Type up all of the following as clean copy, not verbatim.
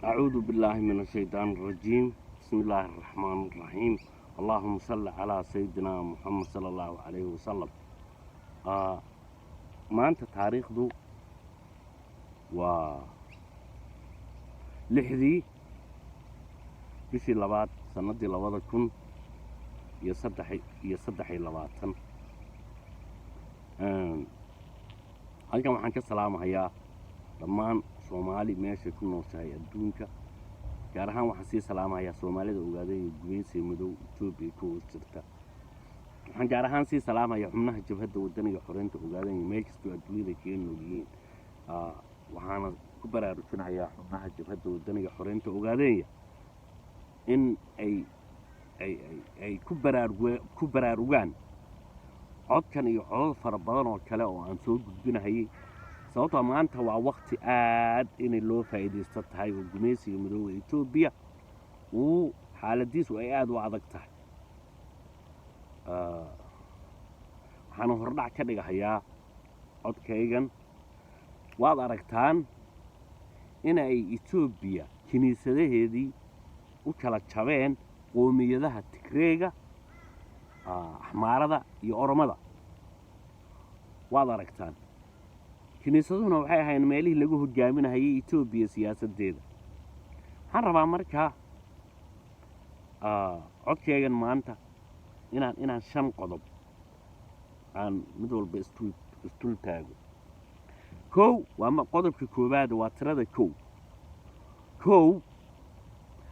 أعوذ بالله من الشيطان الرجيم. بسم الله الرحمن الرحيم. اللهم صل على سيدنا محمد صلى الله عليه وسلم. maanta taariikhdu waa 6dii bishii labaad sanadii 2023. halkan waxaan ka salaamahayaa dhammaan Soomaali meesha ku nooshahay adduunka, gaar ahaan waxaan sii salaamahayaa Soomaalida ogaaday gumaysiga madow Itoobiya ku jirta. waxaan gaar ahaan sii salaamahayaa xubnaha jabhadda wadaniga xoreynta ogaaday meel kastoo adduunyada kaga nool yihiin. waxaana ku baraarujinayaa xubnaha jabhadda wadaniga xoreynta ogaaday in ay ku baraarugaan codkan iyo codad fara badan oo kale oo aan soo gudbinahayay, sababtoo maanta waa waqti aad in loo faa'iideysto tahay oo gumaysiga madowga Itoobiya uu xaaladiisu ay aad u adag tahay. waxaan hordhac ka dhigahayaa codkaygan. waad aragtaan in ay Itoobiya kiniisadaheedii u kala jabeen qoomiyadaha Tigreega, Axmaarada iyo Oromada. waad aragtaan kiniisaduna waxay ahayn meelihii lagu hogaaminayay Itoobiya siyaasadeeda. waxaan rabaa markaa codkaygan maanta inaan 5 qodob aan mid walba istul taago. waa qodobka koowaad waa tirada 1.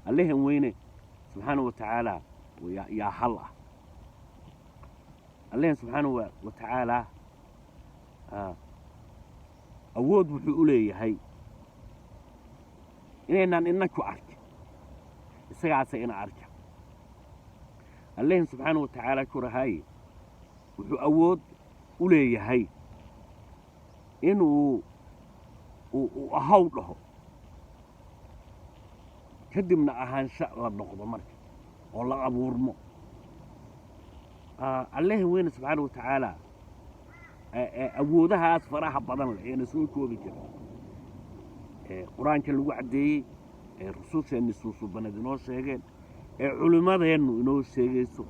Allahan weyne subxaanahu wa tacaala yaa hal ah. Allahan subxaanahu wa tacaala awood wuxuu u leeyahay inaynaan inaku arkin, isagaasa ina arka. Allahan subxaanahu wa tacaala ku rahay wuxuu awood u leeyahay inuu ahaw dhaho kadibna ahaansha la noqdo marka oo la abuurmo. Allahan weyne subxaanahu wa tacaala awoodahaas faraha badan leh ee soo koobi kara quraanka lagu cadeeyay, rasuulkeena suusubanad inoo sheegeen, culimadeenu inoo sheegayso,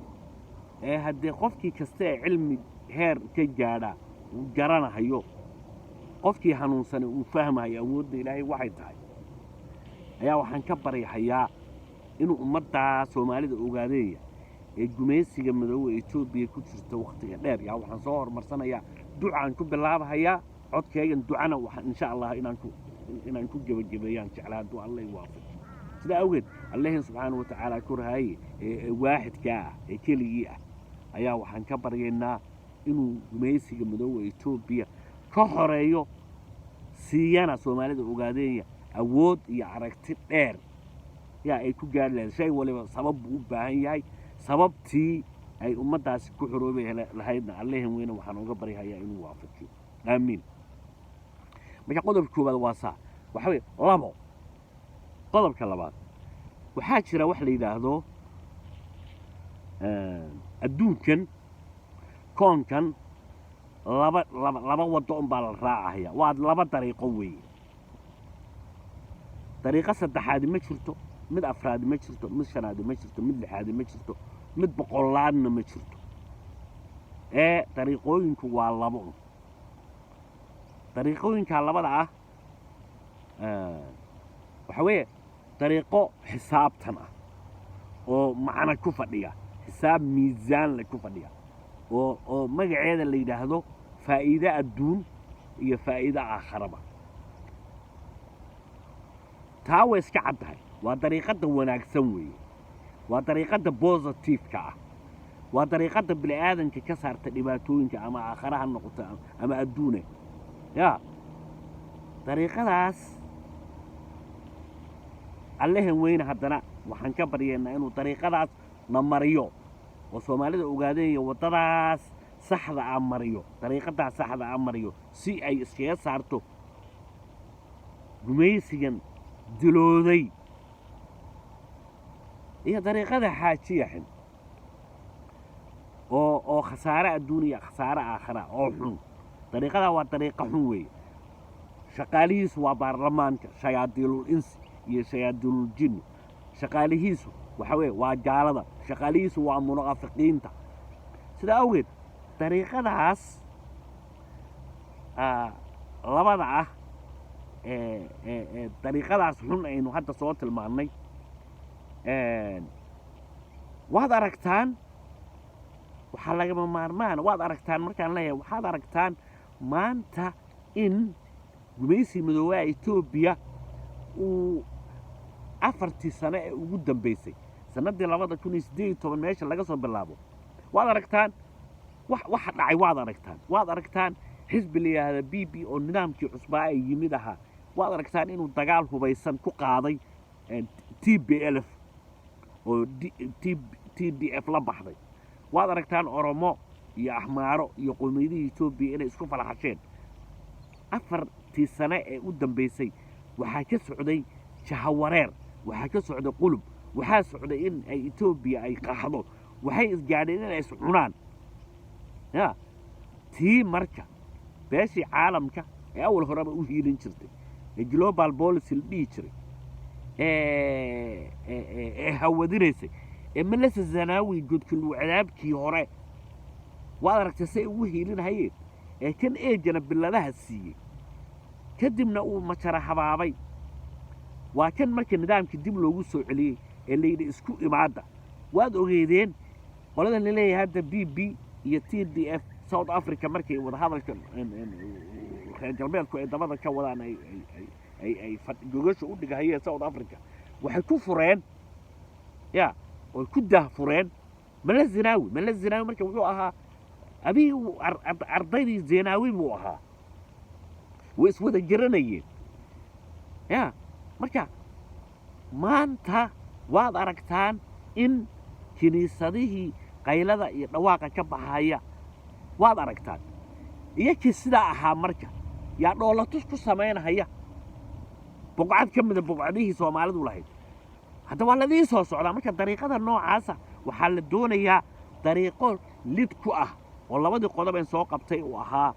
haddii qofkii kasta cilmi heer ka gaadha uu garanayo, qofkii hanuunsan uu fahmayo awoodda Ilaahay waxay tahay, ayaa waxaan ka baryahayaa inuu ummadda Soomaalida ogaadeeya gumaysiga madowga Itoobiya ku jirta waqtiga dheer. waxaan soo hormarsanayaa ducaan ku bilaabahayaa codkaygan. ducana waxaan insha Allah inaan ku gabagabeeyaan jeclaa duu Allah waafajiyo. sida awgeed Allahan subxaanahu wa tacaala ku rahay waaxidka keligii ayaa waxaan ka baryaynaa inuu gumaysiga madowga Itoobiya ka horeeyo, siiyana Soomaalida ogaadeeya awood iyo aragti dheer ay ku gaari lahayd. shay waliba sabab u baahan yahay, sababtii ay ummadaasi ku xoroobay lahaydna Allahan weyne waxaan uga baryahayaa inuu waafajiyo. aamiin. marka qodobka koowaad waa waxa weeye 2. qodobka labaad waxaa jira wax la yiraahdo adduunkan koonkan laba wado baa la raacayaa. waa 2 dariiqo weeye. dariiqo saddexaad ma jirto, mid afraad ma jirto, mid shanaad ma jirto, mid lixaad ma jirto, mid boqolaadna ma jirto. dariiqooyinku waa 2. dariiqooyinka labada waxa weeye dariiqo xisaabtan oo macna ku fadhiya, xisaab miisaan la ku fadhiya, oo magaceeda la yiraahdo faa'iido adduun iyo faa'iido aakhiraba. taa way iska caddahay. waa dariiqada wanaagsan weeye. waa dariiqada positive-ka waa dariiqada bini'aadanka ka saarta dhibaatooyinka ama aakhiraha noqoto ama adduune. dariiqadaas Allahan weyne haddana waxaan ka baryaynaa inuu dariiqadaas na mariyo oo Soomaalida ogaadeeya wadadaas saxda mariyo, dariiqadaas saxda mariyo, si ay iskaga saarto gumaysigan dilooday iyo dariiqada xaajiyaxin oo khasaare adduuniya khasaare aakhira oo xun. dariiqada waa dariiqa xun weeye. shaqaalihiisu waa baarlamaanka, shayaadiinul insi iyo shayaadiinul shaqaalihiisu waxa weeye waa gaalada shaqaalihiisu waa munaafiqiinta sida awgeed dariiqadaas labada ah dariiqadaas xun aynu hadda soo tilmaannay waad aragtaan waxaa lagama maarmaan waad aragtaan markaan leeyahay waxaad aragtaan maanta in gumaysi midoobaha Itoobiya uu 4 sano ee ugu dambeysay sanadii 2018 meesha laga soo bilaabo waad aragtaan waxa dhacay waad aragtaan xisbi leeyahay BB oo nidaamkii cusbaa ay yimid aha waad aragtaan inuu dagaal hubaysan ku qaaday TPLF oo TDF la baxday waad aragtaan Oromo iyo Axmaaro iyo qowmiyadii Itoobiya inay isku falaxasheen 4 sano ee u dambeysay waxaa ka socday jahawareer waxaa ka socday qulub waxaa socday in ay Itoobiya ay qaxdo waxay isgaadheen in ay iscunaan tii marka beeshii caalamka ee awal horeba u hiilin jirtay ee global policy la dhihi jiray hawadinaysay Melissa Zenawi godkii cadaabkii hore waad aragtay say ugu hiilinayeen kan eejana biladaha siiyey kadibna uu majara habaabay waa kan marka nidaamkii dib loogu soo celiyey ee leeyda isku imaada waad ogeedeen qoladan la leeyahay hadda BB iyo TDF South Africa markay wada hadalka reer galbeedku ay dabada ka wadaan ay gogasho u dhigahayeen South Africa waxay ku fureen oo ku daahfureen Melissa Zenawi markii wuxuu ahaa abi ardaydii Zenawi buu ahaa way iswada garanayeen marka maanta waad aragtaan in kiniisadihii qaylada iyo dhawaaqa ka baxaya waad aragtaan iyakii sidaa ahaa marka yaa dhoolatus ku samaynahaya buqcad ka mida buqcadihii Soomaalidu lahayd hadda waa ladii soo socdaa marka dariiqada noocaasa waxaa la doonayaa dariiqo lid ku ah oo labadii qodob ee soo qabtay uu ahaa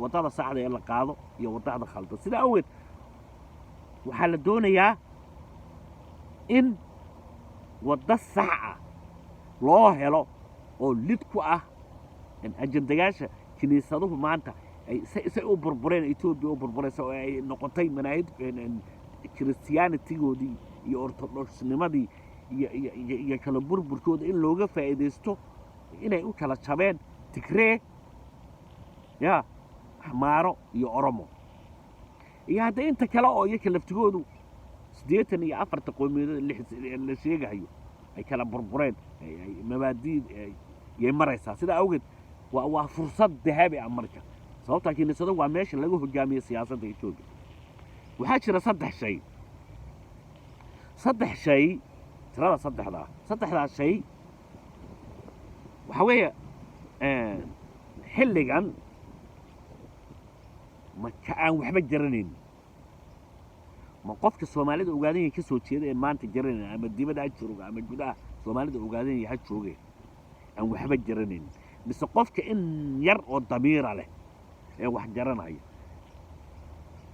wadada saxda ee la qaado iyo wadada khaldan sida awgeed waxaa la doonayaa in wada sax ah loo helo oo lid ku ah ajandagaasha kiniisaduhu maanta ay u burbureen Itoobiya u burburaysa oo ay noqotay manaahid Christianity-goodii iyo orthodoxnimadii iyo kala burburkooda in looga faa'iideysto inay u kala jabeen Tigray Axmaaro iyo Oromo iyo hadda inta kale oo iyaga laftigoodu 84 qowmiyadood la sheegayo ay kala burbureen ay mabaadiid ay maraysaa sida awgeed waa fursad dahabi ah marka sababta kiniisada waa meesha lagu hogaamiyo siyaasadda Itoobiya waxaa jira 3 shay tirada saddexda shay waxa weeye xilligan ma aan waxba jaranayn ma qofka Soomaalida ogaadeen ka soo jeeda in maanta jaranayn ama dibadda jooga ama gudaha Soomaalida ogaadeen yahay joogay aan waxba jaranayn mise qofka in yar oo damiir leh ee wax jaranaya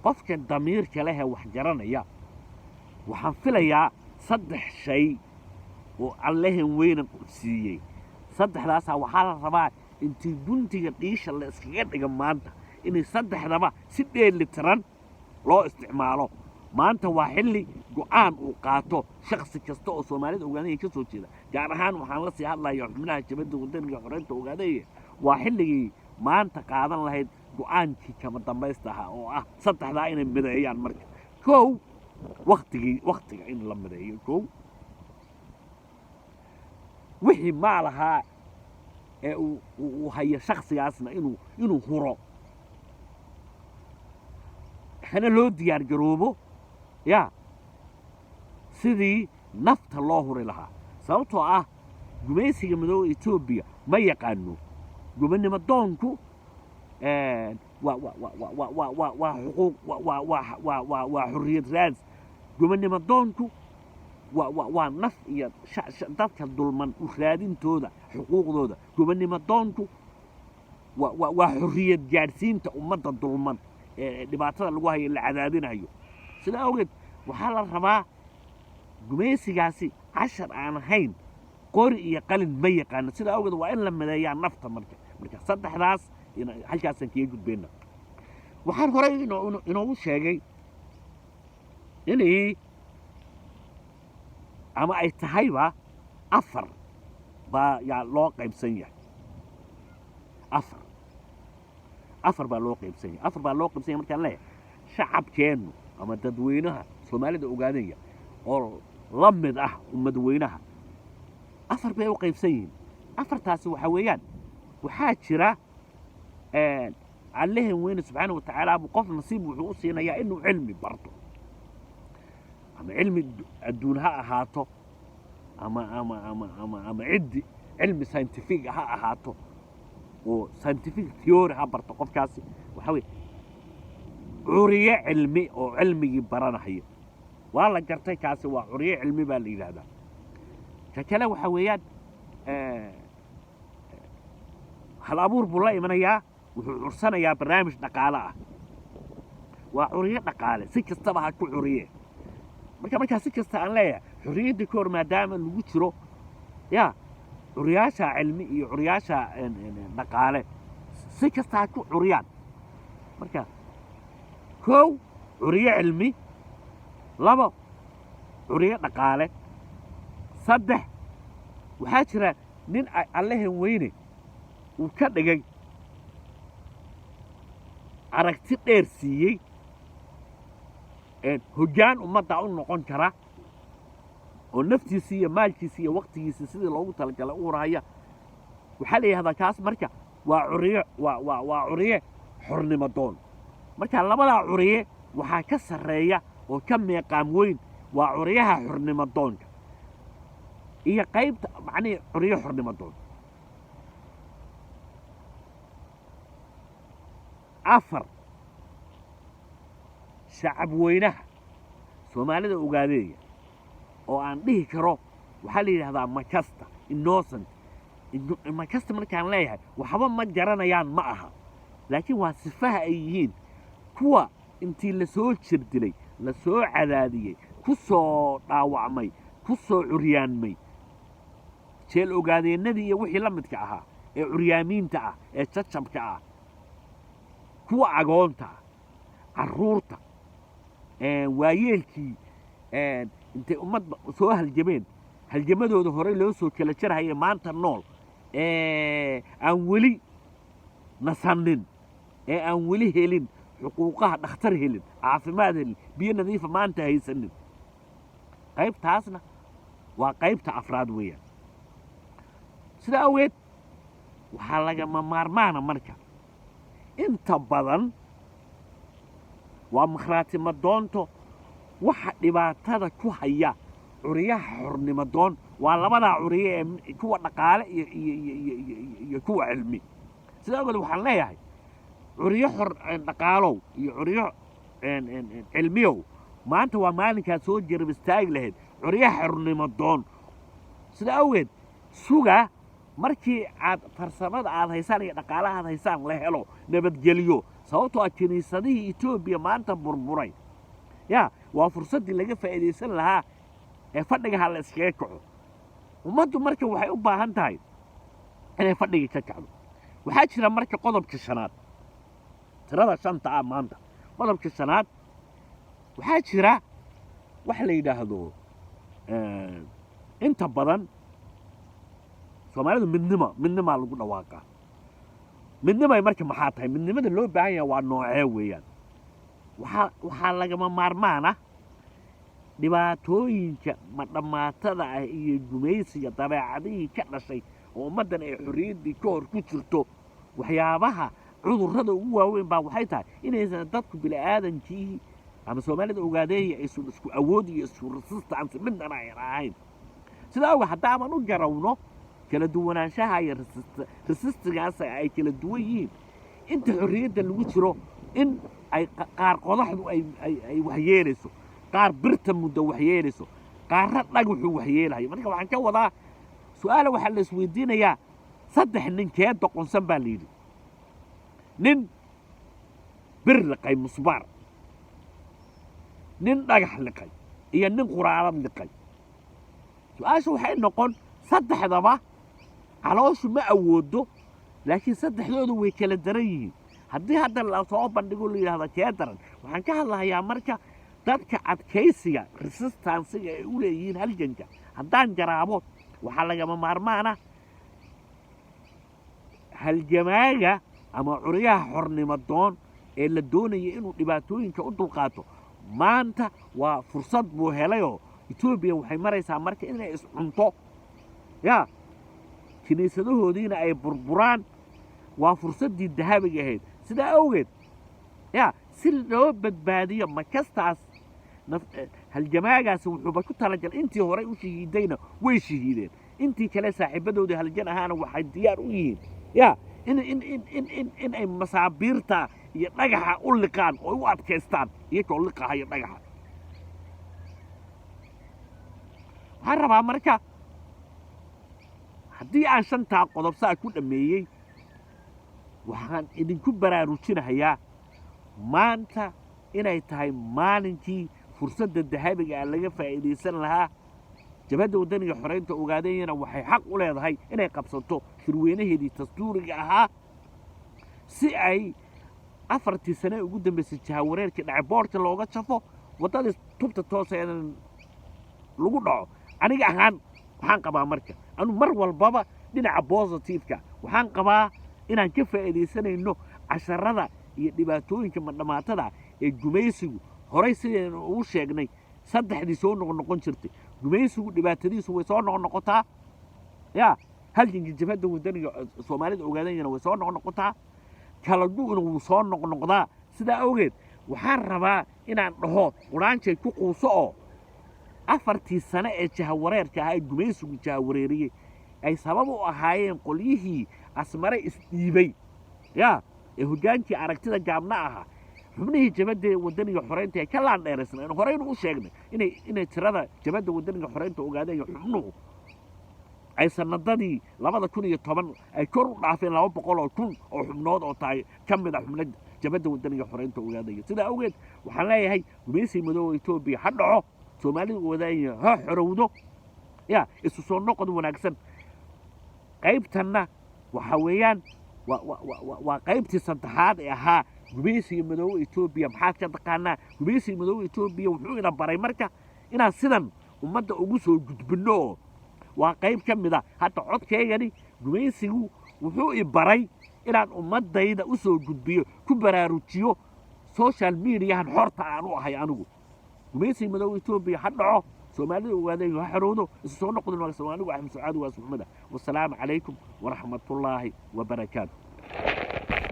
qofka damiirka leh ee wax jaranaya waxaan filayaa 3 shay oo Allahin weyn siiyay saddexdaas waxaa la rabaa intii guntiga dhiisha la iskaga dhiga maanta inay saddexdaba si dheelitiran loo isticmaalo maanta waa xilli go'aan uu qaato shakhsi kasta oo Soomaalida ogaadeen ka soo jeeda gaar ahaan waxaan la sii hadlayaa xubnaha jabada waddanka xoreynta ogaadeen waa xilligii maanta qaadan lahayd go'aankii kama dambaystaha oo ah saddexdaa inay mideeyaan marka koow waqtiga in la mideeyo koow wixii ma lahaa ee uu hayo shakhsigaasna inuu huro hana loo diyaar garoobo sidii nafta loo huri lahaa sababtoo ah gumaysiga midooba Itoobiya ma yaqaano gobonimo doonku waa xurriyad raad gobonimo doonku waa naf iyo dadka dulman u raadintooda xuquuqdooda gobonimo doonku waa xurriyad gaadhsiinta ummadda dulman ee dhibaatada lagu hayo la cadaadinayo sida awgeed waxaa la rabaa gumaysigaasi cashar aan ahayn qori iyo qalin ma yaqaano sidaa awgeed waa in la mideeyaa nafta marka saddexdaas halkaasaan kaga gudbayna waxaan horey inoogu sheegay inay ama ay tahayba afar baa yaa loo qaybsan yahay afar baa loo qaybsan yahay markaan leeyahay shacabkeennu ama dadweynaha soomaalida ogaadaya oo la mid ah ummadweynaha afar bay u qaybsan yihiin afartaasi waxaa weeyaan waxaa jira allehen weyne subxaana watacaala buu qof nasiib wuxuu u siinayaa inuu cilmi barto ama cilmi adduun ha ahaato ama cilmi scientific ha ahaato oo scientific theory ha barto qofkaasi waxaa weeye curiye cilmi oo cilmigii baranahaya waa la gartay kaasi waa curiye cilmi baa la yidhaahdaa ka kale waxaa weeyaan hal abuur buu la imanayaa wuxuu cursanayaa barnaamij dhaqaale ah waa curiye dhaqaale si kastaba ha ku curiye markaa si kasta aan leeyahay xorriyadda ka hor maadaama lagu jiro yaa curiyaasha cilmi iyo curiyaasha dhaqaale si kasta ha ku curiyaan marka kow curiye cilmi labo curiye dhaqaale saddex waxaa jira nin allehen weyne uu ka dhigay aragti dheer siiyey hoggaan ummadda u noqon kara oo naftiisa iyo maalkiisa iyo waqtigiisa sidii loogu talagalay u warhaya waxaa la yidhahdaa kaas marka waa curiye xornimo doon marka labadaa curiye waxaa ka sarreeya oo ka meeqaam weyn waa curiyaha xornimo doonka iyo qaybta macnihii curiye xornimo doon afar shacab weynaha soomaalida ogaadeeya oo aan dhihi karo waxaa la yidhahdaa makasta innocent makasta markaan leeyahay waxba ma garanayaan ma aha laakiin waa sifaha ay yihiin kuwa intii la soo jirdilay la soo cadaadiyey ku soo dhaawacmay ku soo curyaanmay jeel ogaadeennadii iyo wixii la midka ahaa ee curyaamiinta ah ee jajabka ah kuwa agoonta ah carruurta waayeelkii intay ummadba soo halgameen halgamadooda horey loo soo kala jarhaya maanta nool aan weli nasanin ee aan weli helin xuquuqaha dhakhtar helin caafimaad helin biyo nadiifa maanta haysanin qaybtaasna waa qaybta afraad weeyaan sidaa awgeed waxaa lagama maarmaana marka inta badan waa makhraatimo doonto waxa dhibaatada ku haya curiyaha xornimo doon waa labadaa curiye ee kuwa dhaqaale iyo kuwa cilmi sidaa awgeed waxaan leeyahay curiyo dhaqaalow iyo curiyo cilmiyow maanta waa maalinkaad soo jarab istaagi lahayd curiyaha xornimo doon sidaa awgeed suga markii aad farsamada aad haysaan iyo dhaqaalaha aad haysaan la helo nabadgelyo sababtoo ah kiniisadihii etoobiya maanta burburay yaa waa fursaddii laga faa'iidaysan lahaa ee fadhigaha la iskaga kaco ummaddu marka waxay u baahan tahay inay fadhigii ka kacdo waxaa jira marka qodobka shanaad tirada shanta ah maanta qodobka shanaad waxaa jira wax la yidhaahdo inta badan soomaalidu midnimaa lagu dhawaaqaa midnimay marka maxaa tahay midnimada loo baahan yahay waa noocee weeyaan waxaa lagama maarmaan ah dhibaatooyinka madhammaatada ah iyo gumaysiga dabeecadihii ka dhashay oo ummaddan ay xorriyaddii ka hor ku jirto waxyaabaha cudurrada ugu waaweyn baa waxay tahay inaysan dadku bili'aadankii ama soomaalida ogaadeeya aysan isku awood iyo isku resistance midnana ayan ahayn sidaa awgeed haddaaman u garawno kala duwanaanshaha iyo resistigaas ay kala duwan yihiin inta xorriyadda lagu jiro in ay qaar qodaxdu ay waxyeelayso qaar birta muddo waxyeelayso qaarna dhagaxu waxyeelahayo marka waxaan ka wadaa su'aala waxaa la isweydiinayaa saddex nin kee doqonsan baa la yidhi nin bir liqay musbaar nin dhagax liqay iyo nin quraarad liqay su-aasha waxay noqon saddexdaba calooshu ma awoodo laakiin saddexdoodu way kala daran yihiin haddii hadda la soo bandhigo la yidhahdo kee daran waxaan ka hadlahayaa marka dadka adkaysiga resistansiga ay u leeyihiin halganka haddaan jaraabo waxaa lagama maarmaana halgamaaga ama curyaha xornimo doon ee la doonaya inuu dhibaatooyinka u dulqaato maanta waa fursad buu helayoo etoobiya waxay maraysaa marka inay iscunto yaa kiniisadahoodiina ay burburaan waa fursaddii dahabiga ahayd sidaa awgeed yaa si loo badbaadiyo makastaas halgamaagaasi wuxuuba ku talagalay intii horey u shahiidayna way shahiideen intii kale saaxiibadoodii halgan ahaana waxay diyaar u yihiin yaa in ay masaabiirta iyo dhagaxa u liqaan oo u adkaystaan iyagoo liqahayo dhagaxa waxaan rabaa marka haddii aan shantaa qodob saa ku dhammeeyey waxaan idinku baraarujinahayaa maanta inay tahay maalinkii fursadda dahabiga ah laga faa'iidaysan lahaa jabhadda waddaniga xoraynta ogaadeeyana waxay xaq u leedahay inay qabsato shirweynaheedii dastuuriga ahaa si ay 4 sane ugu dambaysay jahawareerkii dhacay boorka looga jafo waddadii tubta tooseedan lagu dhaco aniga ahaan waxaan qabaa marka anu mar walbaba dhinaca positive-ka waxaan qabaa inaan ka faa'iidaysanayno casharada iyo dhibaatooyinka madhamaatada ee gumaysigu horay sidaynu ugu sheegnay saddexdii soo noqon jirtay gumaysigu dhibaatadiisu way soo noqotaa yaa halgankii jabhadda waddaniga soomaalida ogaadayana way soo noqotaa kala du'na wuu soo noqnoqdaa sidaa awgeed waxaan rabaa inaan dhaho quraanjay ku quuso oo 4 sane ee jahawareerka ahaa ee gumaysigu jahawareeriyey ay sabab u ahaayeen qolyihii asmare isdhiibay yaa ee hoggaankii aragtida gaabna ahaa xubnihii jabhadda waddaniga xoraynta ee ka laandheeraysna in horeynu u sheegnay inay tirada jabhadda waddaniga xoraynta ogaadeen xubnuhu ay sanadadii 2010 ay kor u dhaafeen 200,000 oo xubnood oo tahay ka mid ah xubnaha jabhadda waddaniga xoraynta ogaadaya sidaa awgeed waxaan leeyahay gumaysiga madooba Itoobiya ha dhaco soomaalida ogaadaya ha xorowdo yaa isu soo noqod wanaagsan qaybtanna waxa weeyaan waa qaybtii saddexaad ee ahaa gumaysiga madooba Itoobiya maxaad ka taqaanaa gumaysiga madooba Itoobiya wuxuu ina baray marka inaan sidan ummadda ugu soo gudbino waa qayb ka mid ah hadda codkaygani gumaysigu wuxuu i baray inaan ummadayda u soo gudbiyo ku baraarujiyo social mediahan xorta aan u ahay anigu gumaysiga madooba Itoobiya ha dhaco soomaalida ogaadeen ha xorowdo isu soo noqdin waa Soomaaligu Axmed Sacaad waa Maxamed wassalaamu calaykum waraxmatullaahi wabarakaatuh